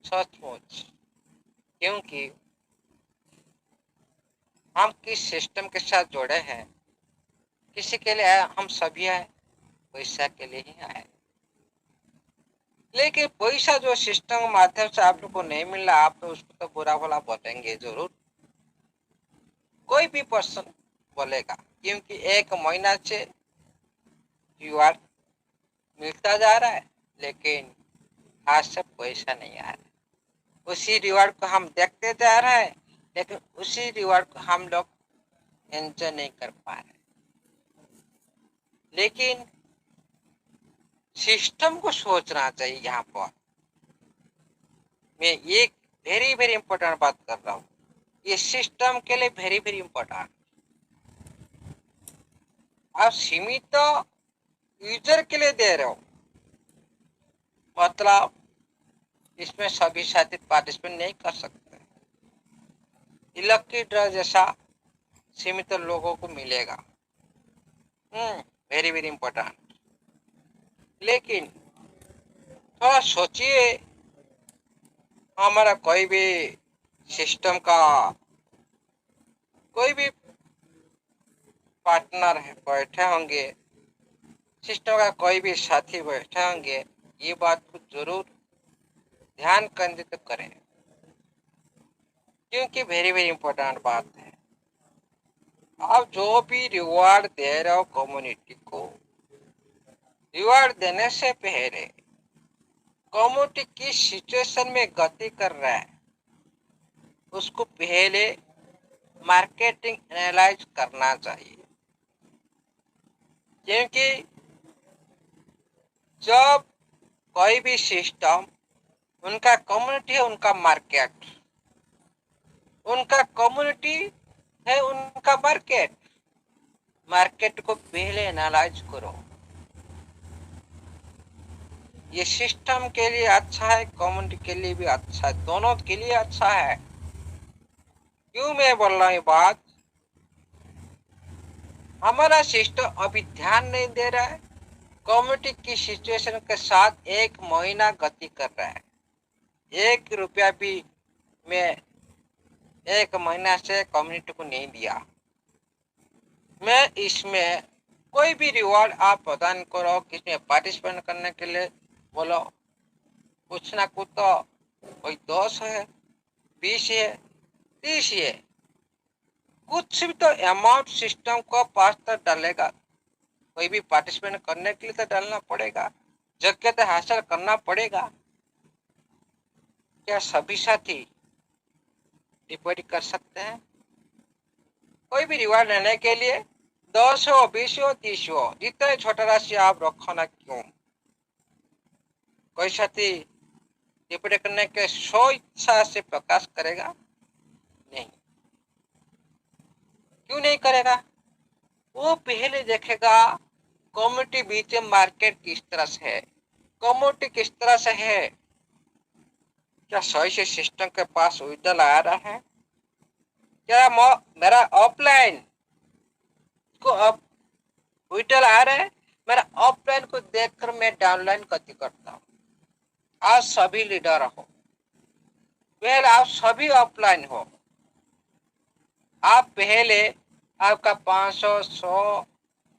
सचमुच। क्योंकि हम किस सिस्टम के साथ जुड़े हैं, किसी के लिए आए, हम सभी आए पैसा के लिए ही आए। लेकिन पैसा जो सिस्टम के माध्यम से आप लोग को नहीं मिल रहा, आप तो उसको तो बुरा भला बोलेंगे जरूर, कोई भी पर्सन बोलेगा, क्योंकि एक महीना से रिवार्ड मिलता जा रहा है लेकिन हाथ से पैसा नहीं आ रहा। उसी रिवार्ड को हम देखते जा रहे हैं लेकिन उसी रिवार्ड को हम लोग एंजॉय नहीं कर पा रहे। लेकिन सिस्टम को सोचना चाहिए। यहाँ पर मैं एक वेरी वेरी इंपॉर्टेंट बात कर रहा हूँ, ये सिस्टम के लिए वेरी वेरी इंपॉर्टेंट। आप सीमित यूजर के लिए दे रहे हो, मतलब इसमें सभी साथी पार्टिसिपेट नहीं कर सकते। लकी ड्रॉ जैसा सीमित लोगों को मिलेगा, वेरी वेरी इंपॉर्टेंट। लेकिन थोड़ा सोचिए, हमारा कोई भी सिस्टम का कोई भी पार्टनर है बैठे होंगे, सिस्टम का कोई भी साथी बैठे होंगे, ये बात को जरूर ध्यान केंद्रित करें, क्योंकि वेरी वेरी इंपॉर्टेंट बात है। आप जो भी रिवार्ड दे रहे हो कम्युनिटी को, रिवार्ड देने से पहले कम्युनिटी किस सिचुएशन में गति कर रहा है उसको पहले मार्केटिंग एनालाइज करना चाहिए। क्योंकि जब कोई भी सिस्टम, उनका कम्युनिटी है उनका मार्केट, उनका कम्युनिटी है उनका मार्केट। मार्केट को पहले एनालाइज करो, ये सिस्टम के लिए अच्छा है, कम्युनिटी के लिए भी अच्छा है, दोनों के लिए अच्छा है। क्यों मैं बोल रहा हूँ ये बात, हमारा सिस्टम अभी ध्यान नहीं दे रहा है, कम्युनिटी की सिचुएशन के साथ एक महीना गति कर रहा है। 1 रुपया भी मैं 1 महीना से कम्युनिटी को नहीं दिया। मैं इसमें कोई भी रिवॉर्ड आप प्रदान करो, किसी में पार्टिसिपेट करने के लिए बोलो, कुछ ना कुछ तो कोई 10 है, 20 है, 30 है, कुछ भी तो अमाउंट सिस्टम को पास तो डालेगा। कोई भी पार्टिसिपेट करने के लिए तो डालना पड़ेगा, जगह हासिल करना पड़ेगा। क्या सभी साथी डिपोजिट कर सकते हैं? कोई भी रिवार्ड लेने के लिए 10 हो, 20 हो, 30 हो, जितने छोटा राशि आप रखो ना क्यों, कोई साथी डिपोजिट करने के 100 इच्छा से प्रकाश करेगा नहीं। क्यों नहीं करेगा? वो पहले देखेगा कम्युनिटी बीच मार्केट किस तरह से है, कम्युनिटी किस तरह से है, क्या सही से सिस्टम के पास विड्रॉल आ रहा है, क्या मेरा ऑफलाइन को अब विड्रॉल आ रहा है, मेरा ऑफलाइन को देखकर मैं डाउनलाइन गति करता हूँ। आज सभी लीडर हो, पहले आप सभी ऑफलाइन हो, आप पहले आपका 500, 100,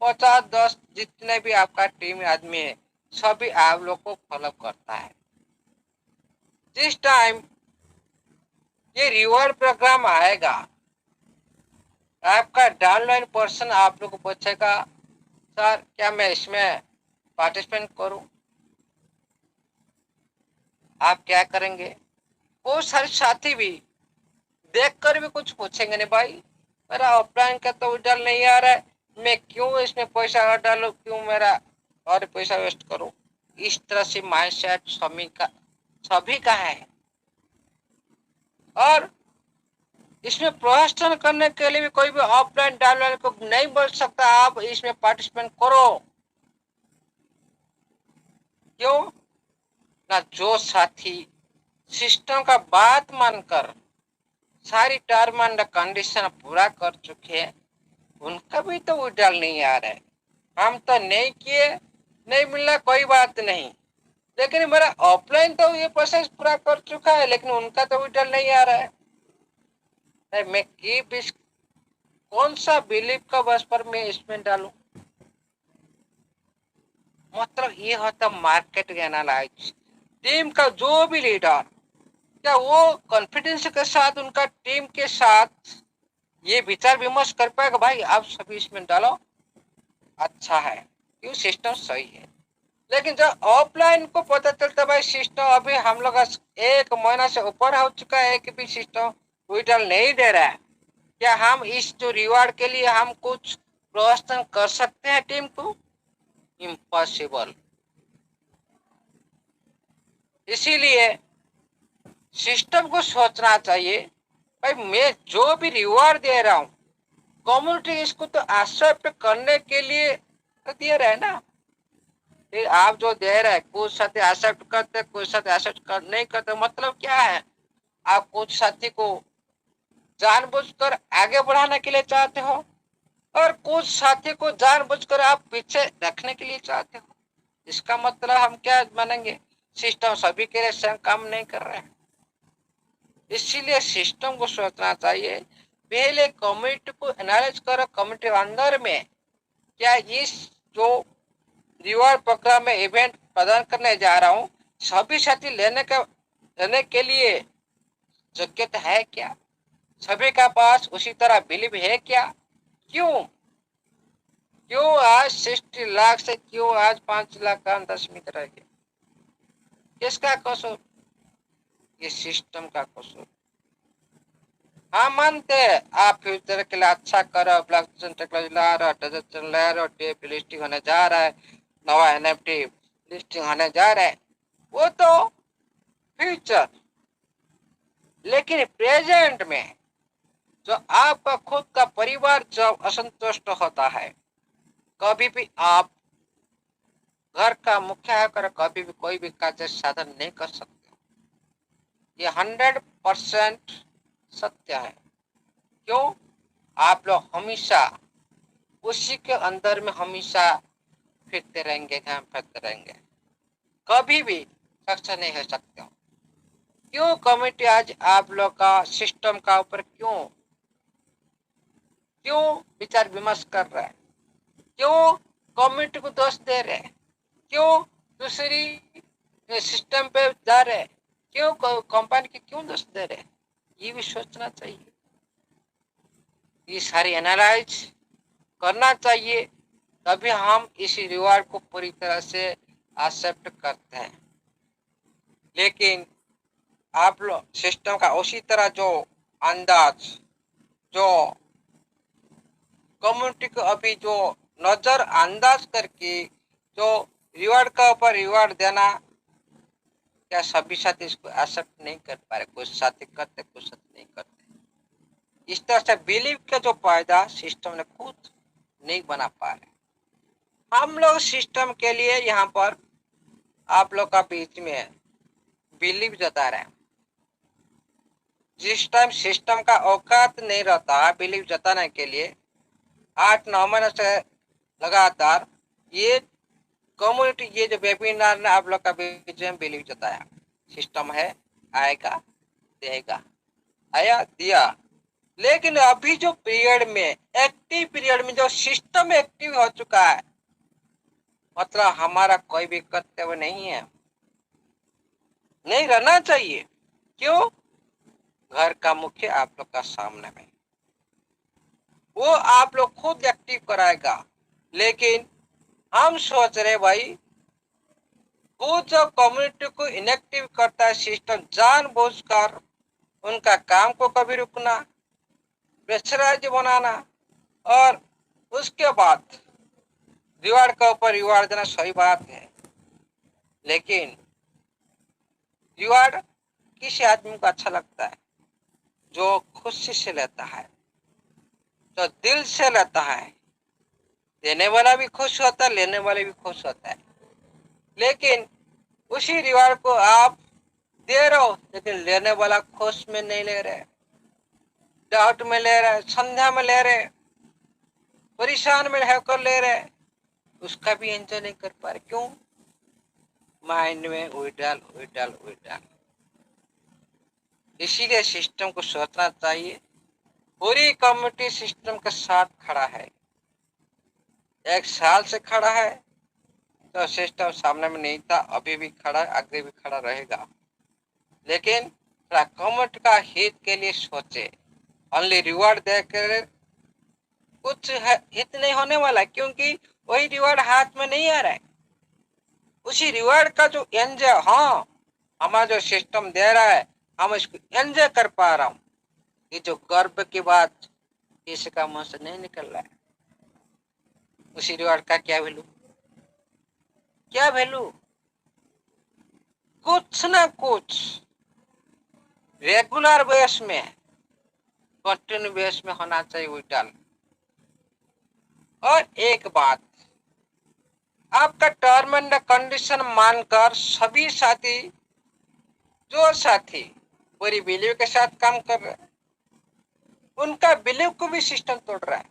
50, 10 जितने भी आपका टीम आदमी है सभी आप लोग को फॉलो करता है। जिस टाइम ये रिवॉर्ड प्रोग्राम आएगा, आपका डाउनलाइन पर्सन आप लोग को पूछेगा, सर क्या मैं इसमें पार्टिसिपेट करूं? आप क्या करेंगे? वो सारे साथी भी देखकर भी कुछ पूछेंगे नहीं, भाई मेरा ऑफलाइन का तो विड्रॉल नहीं आ रहा है, मैं क्यों इसमें पैसा डालूं, क्यों मेरा और पैसा वेस्ट करूं? इस तरह से माइंडसेट सभी का है। और इसमें प्रदर्शन करने के लिए भी कोई भी ऑफलाइन डाउनलाइन को नहीं बोल सकता आप इसमें पार्टिसिपेट करो। क्यों ना? जो साथी सिस्टम का बात मानकर सारी टर्म एंड कंडीशन पूरा कर चुके हैं, उनका भी तो विड्रॉल नहीं आ रहा है। हम तो नहीं किए, नहीं मिलना कोई बात नहीं, लेकिन मेरा ऑफलाइन तो ये प्रोसेस पूरा कर चुका है, लेकिन उनका तो विड्रॉल नहीं आ रहा है। मैं कौन सा बिलीव का बस पर मैं इसमें डालूं? मतलब ये होता मार्केट एनालाइज। टीम का जो भी लीडर, क्या वो कॉन्फिडेंस के साथ उनका टीम के साथ ये विचार विमर्श कर पाएगा, भाई आप सभी इसमें डालो, अच्छा है, क्यों सिस्टम सही है। लेकिन जब ऑफलाइन को पता चलता भाई सिस्टम अभी हम लोग 1 महीना से ऊपर हो चुका है कि भी सिस्टम विड्रॉल नहीं दे रहा है, क्या हम इस जो रिवार्ड के लिए हम कुछ प्रोत्साहन कर सकते हैं टीम को? इम्पॉसिबल। इसीलिए सिस्टम को सोचना चाहिए, भाई मैं जो भी रिवार्ड दे रहा हूँ कम्युनिटी इसको तो एक्सेप्ट करने के लिए तो दे रहा है ना। फिर आप जो दे रहे हैं कुछ साथी एक्सेप्ट करते, कुछ साथी एक्सेप्ट नहीं करते, मतलब क्या है? आप कुछ साथी को जानबूझकर आगे बढ़ाने के लिए चाहते हो और कुछ साथी को जानबूझकर आप पीछे रखने के लिए चाहते हो। इसका मतलब हम क्या मानेंगे? सिस्टम सभी के लिए सेम काम नहीं कर रहे हैं। इसीलिए सिस्टम को सोचना चाहिए, पहले कम्युनिटी को एनालाइज करो, कम्युनिटी अंदर में क्या इस जो रिवॉर्ड प्रोग्राम में इवेंट प्रदान करने जा रहा हूँ सभी साथी लेने के लिए योग्यता है क्या? सभी का पास उसी तरह बिलीव है क्या? क्यों क्यों आज 60 लाख से क्यों आज 5 लाख का 10 मिनट रह गया? किसका कसूर? ये सिस्टम का कसूर। हाँ मानते हैं आप फ्यूचर के लिए अच्छा करो, ब्लॉकचेन टेक्नोलॉजी ला रहे हो, डिजिटल ला रहे हो, टेप लिस्टिंग होने जा रहा है, नवा एनएफटी लिस्टिंग होने जा रहा है, वो तो फ्यूचर। लेकिन प्रेजेंट में जो आपका खुद का परिवार जब असंतुष्ट होता है, कभी भी आप घर का मुखिया होकर कभी भी कोई भी कार्य साधन नहीं कर सकते। ये 100% सत्य है। क्यों? आप लोग हमेशा उसी के अंदर में हमेशा फिरते रहेंगे, घाम फिरते रहेंगे, कभी भी सक्सेस नहीं हो सकते। क्यों कमिटी आज आप लोग का सिस्टम का ऊपर क्यों क्यों विचार विमर्श कर रहा है? क्यों कमिटी को दोष दे रहे हैं? क्यों दूसरी सिस्टम पे जा रहे हैं? क्यों कंपनी की क्यों दोष दे रहे हैं? ये भी सोचना चाहिए, ये सारी एनालाइज करना चाहिए, तभी हम इस रिवार्ड को पूरी तरह से एक्सेप्ट करते हैं। लेकिन आप लोग सिस्टम का उसी तरह जो अंदाज, जो कम्युनिटी को अभी जो नजर अंदाज करके जो रिवार्ड का ऊपर रिवार्ड देना, क्या सभी साथी इसको एक्सेप्ट नहीं कर पा रहे? कुछ साथी करते, कुछ साथी नहीं करते। इस तरह से बिलीव का जो फायदा सिस्टम ने खुद नहीं बना पा रहे। हम लोग सिस्टम के लिए यहाँ पर आप लोग का बीच में बिलीव जता रहे हैं। जिस टाइम सिस्टम का औकात नहीं रहता बिलीव जताने के लिए 8-9 महीने से लगातार ये कम्युनिटी ये जो वेबिनार ने आप लोग का बीच में बिलीव जताया सिस्टम है, आएगा, देगा, आया, दिया। लेकिन अभी जो पीरियड में एक्टिव पीरियड में जो सिस्टम एक्टिव हो चुका है, मतलब हमारा कोई भी कर्तव्य नहीं है, नहीं रहना चाहिए। क्यों? घर का मुख्य आप लोग का सामने में, वो आप लोग खुद एक्टिव कराएगा। लेकिन हम सोच रहे भाई वो जो कम्युनिटी को इनएक्टिव करता है सिस्टम जानबूझकर उनका काम को कभी रुकना, प्रेशराइज बनाना और उसके बाद रिवार्ड के ऊपर रिवार्ड देना सही बात है। लेकिन रिवार्ड किसी आदमी को अच्छा लगता है जो खुशी से लेता है, तो दिल से लेता है। देने वाला भी खुश होता है, लेने वाले भी खुश होता है। लेकिन उसी रिवार्ड को आप दे रहे हो लेकिन लेने वाला खुश में नहीं ले रहे, डाउट में ले रहे, संध्या में ले रहे, परेशान में होकर ले रहे, उसका भी एंजॉय नहीं कर पा रहे। क्यों? माइंड में उड़ाल। इसीलिए सिस्टम को सोचना चाहिए पूरी कम्युनिटी सिस्टम के साथ खड़ा है। 1 साल से खड़ा है तो सिस्टम सामने में नहीं था, अभी भी खड़ा है, आगे भी खड़ा रहेगा। लेकिन थोड़ा कम्युनिटी का हित के लिए सोचे। ओनली रिवार्ड देकर कुछ हित नहीं होने वाला, क्योंकि वही रिवार्ड हाथ में नहीं आ रहा है। उसी रिवार्ड का जो एंजॉय, हाँ हमारा जो सिस्टम दे रहा है हम इसको एंजॉय कर पा रहा हूँ, ये जो गर्व की बात किसी का मुंह से नहीं निकल रहा है, उसी रिवार्ड का क्या वैल्यू? क्या वैल्यू? कुछ ना कुछ रेगुलर बेस में, कंटिन्यू बेस में होना चाहिए विड्रॉल। और एक बात, आपका टर्म एंड कंडीशन मानकर सभी साथी, जो साथी पूरी बिलीव के साथ काम कर रहे हैं, उनका बिलीव को भी सिस्टम तोड़ रहा है।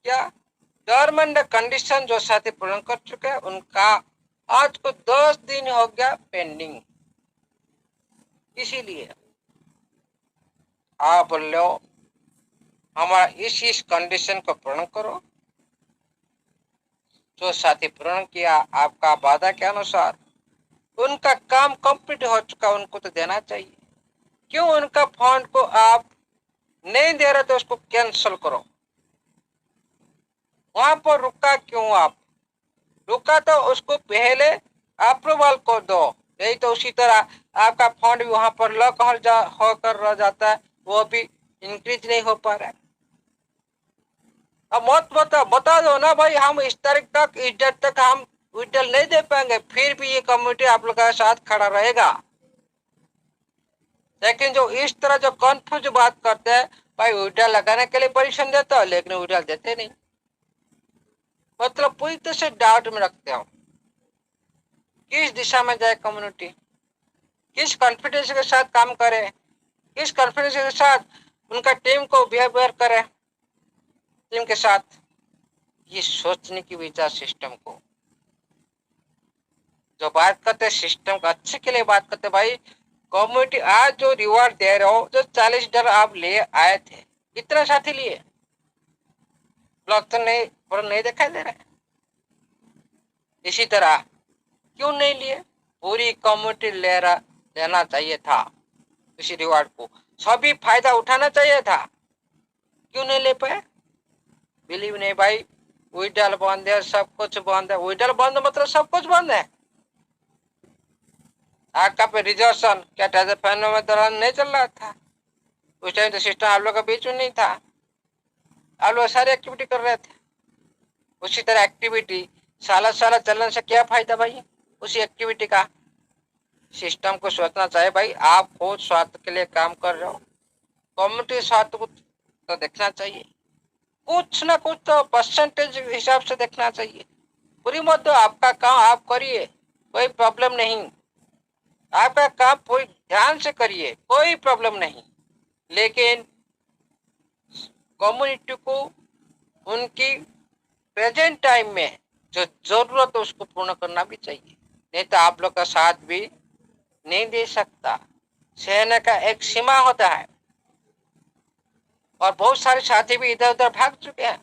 क्या? टर्म एंड कंडीशन जो साथी पूर्ण कर चुके हैं उनका आज को 10 दिन हो गया पेंडिंग। इसीलिए आप बोल लो हमारा इस कंडीशन को पूर्ण करो। जो साथी पूर्ण किया आपका वादा के अनुसार, उनका काम कंप्लीट हो चुका, उनको तो देना चाहिए। क्यों उनका फंड को आप नहीं दे रहे तो उसको कैंसिल करो। वहां पर रुका क्यों? आप रुका तो उसको पहले अप्रूवल को दो, नहीं तो उसी तरह आपका फंड भी वहां पर लॉक होकर रह जाता है, वो भी इंक्रीज नहीं हो पा रहा है। अब मत बता दो ना भाई, हम इस तारीख तक, इस डेट तक हम विड्रॉल नहीं दे पाएंगे, फिर भी ये कम्युनिटी आप लोग के साथ खड़ा रहेगा। लेकिन जो इस तरह जो कन्फ्यूज बात करते हैं, भाई विड्रॉल लगाने के लिए परमिशन देता हो लेकिन विड्रॉल देते नहीं, मतलब पूरी तरह से डाउट में रखते हो किस दिशा में जाए कम्युनिटी, किस कॉन्फिडेंस के साथ काम करे, किस कॉन्फिडेंस के साथ उनका टीम को बिहेवियर करे, टीम के साथ। ये सोचने की विचार सिस्टम को जो बात करते सिस्टम को अच्छे के लिए बात करते, भाई कम्युनिटी आज जो रिवार्ड दे रहे हो, जो $40 आप ले आए थे, कितना साथी लिए? ब्लॉक तो नहीं दिखाई दे रहा है। इसी तरह क्यों नहीं लिए? पूरी कम्युनिटी लेना चाहिए था इसी रिवार्ड को, सभी फायदा उठाना चाहिए था। क्यों नहीं ले पाए? बिलीव नहीं भाई, विड्रॉल बंद है, सब कुछ बंद है। विड्रॉल बंद मतलब सब कुछ बंद है। आपका पे रिजर्वेशन क्या फैन में दौरान नहीं चल रहा था? उस टाइम तो सिस्टम आप लोग के बीच में नहीं था, आप लोग सारी एक्टिविटी कर रहे थे। उसी तरह एक्टिविटी साला चलने से क्या फायदा भाई उसी एक्टिविटी का? सिस्टम को सोचना चाहिए भाई, आप खुद स्वार्थ के लिए काम कर रहे हो, कम्युनिटी स्वार्थ को तो देखना चाहिए, कुछ ना कुछ तो परसेंटेज हिसाब से देखना चाहिए। पूरी मत दो, आपका काम आप करिए, कोई प्रॉब्लम नहीं। आपका काम पूरी ध्यान से करिए, कोई प्रॉब्लम नहीं। लेकिन कम्युनिटी को उनकी प्रेजेंट टाइम में जो जरूरत है उसको पूर्ण करना भी चाहिए, नहीं तो आप लोग का साथ भी नहीं दे सकता। सहने का एक सीमा होता है, और बहुत सारे साथी भी इधर उधर भाग चुके हैं।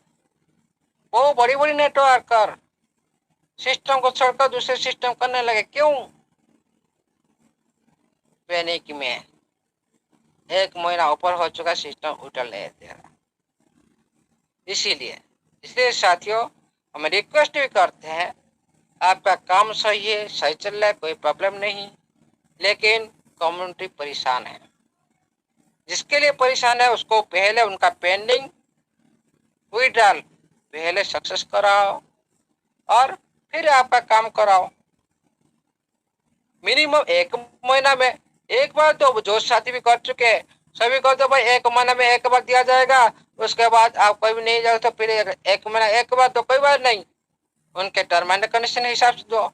वो बड़ी बड़ी नेटवर्क कर सिस्टम को छोड़कर दूसरे सिस्टम करने लगे। क्यों? पैनिक में 1 महीना ऊपर हो चुका, सिस्टम उल्टा ले दे रहा। इसीलिए इसलिए साथियों, हम रिक्वेस्ट भी करते हैं, आपका काम सही है, सही चल रहा है, कोई प्रॉब्लम नहीं, लेकिन कम्युनिटी परेशान है। जिसके लिए परेशान है उसको पहले उनका पेंडिंग विड्रॉल पहले सक्सेस कराओ और फिर आपका काम कराओ। मिनिमम 1 महीना में एक बार तो जो साथी भी कर चुके हैं सभी को तो भाई 1 महीना में एक बार दिया जाएगा। उसके बाद आप कोई भी नहीं जाओ तो फिर 1 महीना एक बार तो कोई बार नहीं, उनके टर्म एंड कंडीशन हिसाब से दो।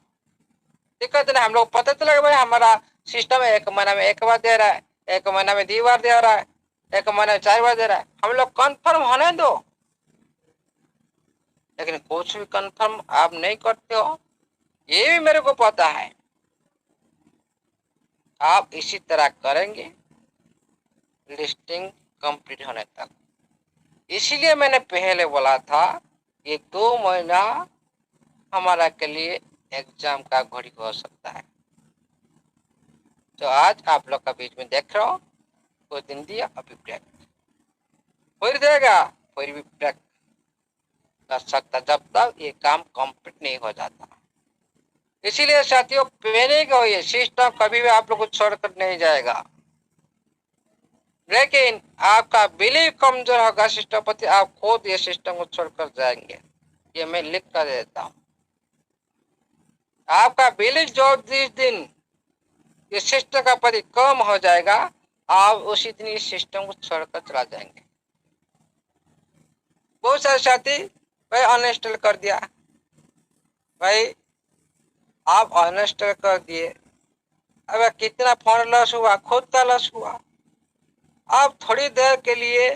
दिक्कत नहीं, हम लोग पता चलेगा भाई हमारा सिस्टम 1 महीना में एक बार दे रहा है, 1 महीना में 2 बार दे रहा है, 1 महीना में 4 बार दे रहा है, हम लोग कन्फर्म होने दो। लेकिन कुछ भी कन्फर्म आप नहीं करते हो, ये भी मेरे को पता है। आप इसी तरह करेंगे लिस्टिंग कंप्लीट होने तक। इसीलिए मैंने पहले बोला था ये 2 महीना हमारा के लिए एग्जाम का घड़ी हो सकता है। तो आज आप लोग का बीच में देख रहा हूँ, कोई दिन दिया अभी ब्रेक, फिर देगा फिर भी ब्रेक कर सकता जब तक ये काम कंप्लीट नहीं हो जाता। इसीलिए साथियों पैनिक होइए, सिस्टम कभी भी आप लोग को छोड़कर नहीं जाएगा। लेकिन आपका बिलीव कमजोर होगा सिस्टम प्रति, आप खुद ये सिस्टम को छोड़कर जाएंगे। ये मैं लिख कर देता हूँ। आपका बिलीव जो जिस दिन ये सिस्टम का प्रति कम हो जाएगा, आप उसी दिन इस सिस्टम को छोड़कर चला जाएंगे। बहुत सारे साथी भाई अनइंस्टॉल कर दिया, भाई आप अनइंस्टॉल कर दिए, अब कितना फोन लॉस हुआ, खुद का लॉस हुआ। आप थोड़ी देर के लिए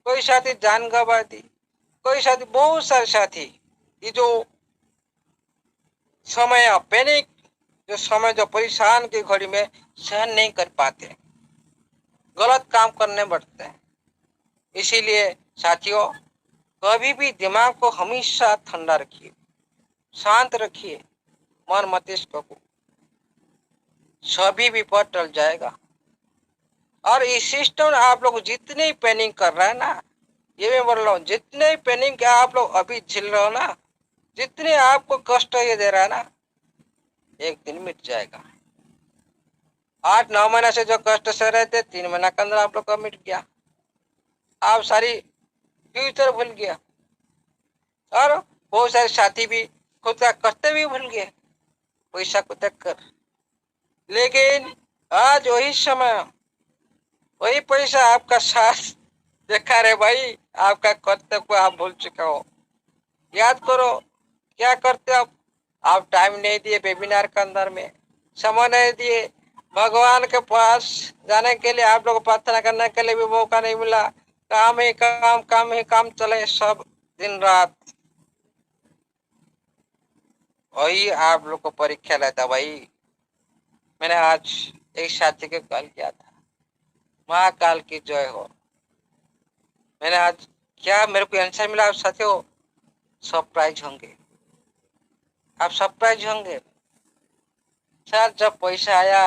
कोई साथी जान गंवा दी, कोई साथी, बहुत सारे साथी ये जो समय पैनिक जो समय जो परेशान की घड़ी में सहन नहीं कर पाते, गलत काम करने बढ़ते हैं। इसीलिए साथियों कभी भी दिमाग को हमेशा ठंडा रखिए, शांत रखिए, मन मस्तिष्क को, सभी विपद टल जाएगा। और इस सिस्टम आप लोग जितने पैनिंग कर रहे हैं ना, ये मैं बोल रहा हूँ, जितने पैनिंग आप लोग अभी झेल रहे हो ना, जितने आपको कष्ट ये दे रहा है ना, एक दिन मिट जाएगा। 8-9 महीना से जो कष्ट सह रहे थे 3 महीना के अंदर आप लोग का मिट गया। आप सारी फ्यूचर भूल गया, और बहुत सारे साथी भी खुद का कष्ट भी भूल गए पैसा को देखकर। लेकिन आज वही समय वही पैसा आपका साथ देखा रे भाई, आपका कर्तव्य को आप भूल चुके हो। याद करो क्या करते हो आप टाइम नहीं दिए, वेबिनार के अंदर में समय नहीं दिए, भगवान के पास जाने के लिए, आप लोग प्रार्थना करने के लिए भी मौका नहीं मिला। काम ही काम, काम ही काम चले सब दिन रात। वही आप लोग को परीक्षा लेता भाई। मैंने आज एक साथी को कॉल किया था, महाकाल की जय हो। मैंने आज क्या मेरे को आंसर मिला साथियों, सरप्राइज होंगे आप, सरप्राइज होंगे। सर जब पैसा आया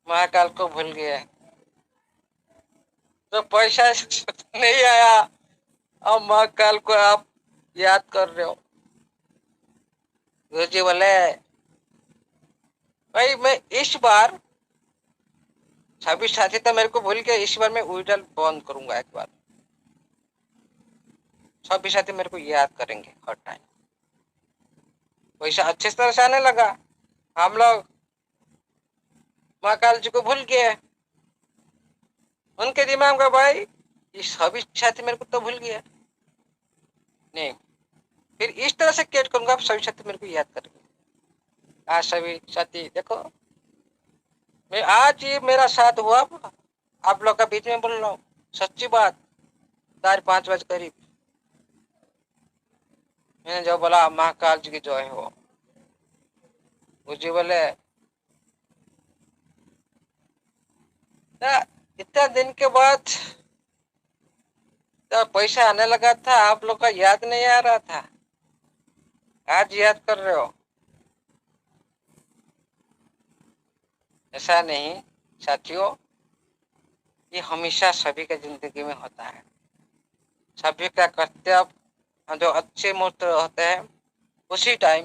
महाकाल को भूल गया, जब पैसा नहीं आया अब महाकाल को आप याद कर रहे हो। गुरु जी बोले भाई मैं इस बार 26 साथी तो मेरे को भूल गया, इस बार मैं विड्रॉल बंद करूंगा। एक बार 26 साथी मेरे को याद करेंगे हर टाइम। पैसा अच्छे तरह से आने लगा, हम लोग महाकाल जी को भूल गए। उनके दिमाग में भाई ये सभी साथी मेरे को तो भूल गया नहीं, फिर इस तरह से क्रिएट करूंगा आप सभी साथी मेरे को याद करेंगे। आज सभी साथी देखो, मैं आज ये मेरा साथ हुआ, आप लोग का बीच में बोल रहा हूँ सच्ची बात। 4-5 बजे करीब मैंने जो बोला महाकाल जी की जय हो, मुझे बोले इतना दिन के बाद जब पैसा आने लगा था आप लोग का याद नहीं आ रहा था, आज याद कर रहे हो। ऐसा नहीं साथियों, ये हमेशा सभी के जिंदगी में होता है। सभी का कर्तव्य जो अच्छे मुहूर्त होते हैं उसी टाइम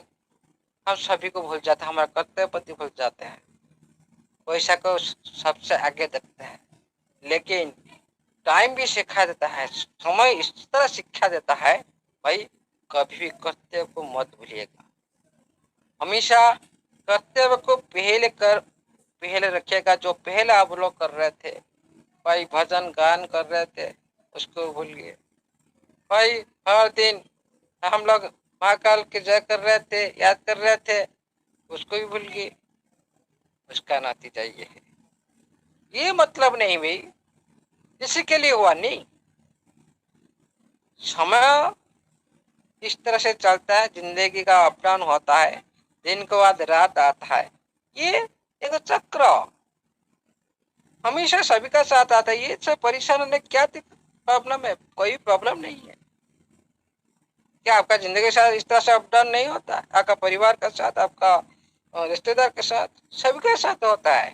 हम सभी को भूल जाते हैं, हमारे कर्तव्य प्रति भूल जाते हैं, पैसा को सबसे आगे देखते हैं। लेकिन टाइम भी सिखा देता है, समय इस तरह शिक्षा देता है भाई कभी भी कर्तव्य को मत भूलिएगा। हमेशा कर्तव्य को पहले रखिएगा। जो पहले आप लोग कर रहे थे भाई, भजन गान कर रहे थे उसको भूल गए भाई। हर दिन हम लोग महाकाल की जय कर रहे थे, याद कर रहे थे, उसको भी भूल गए। उसका नतीजा ये है। ये मतलब नहीं भाई किसी के लिए हुआ नहीं, समय इस तरह से चलता है, जिंदगी का अप डाउन होता है, दिन के बाद रात आता है, ये एक चक्र हमेशा सभी का साथ आता है। ये सब परेशान होने क्या प्रॉब्लम है? कोई प्रॉब्लम नहीं है। क्या आपका जिंदगी के साथ इस तरह से अप डाउन नहीं होता? आपका परिवार के साथ, आपका रिश्तेदार के साथ, सभी के साथ होता है।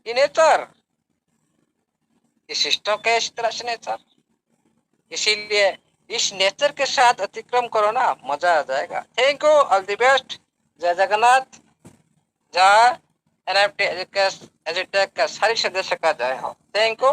ये नेचर, ये सिस्टम का इस तरह से नेचर, इसीलिए इस नेचर के साथ अतिक्रम करो ना, मजा आ जाएगा। Thank you, all the best. जय जगन्नाथ। जय एनएफटी एजुटेक का सारी सदस्य का जय हो। Thank you.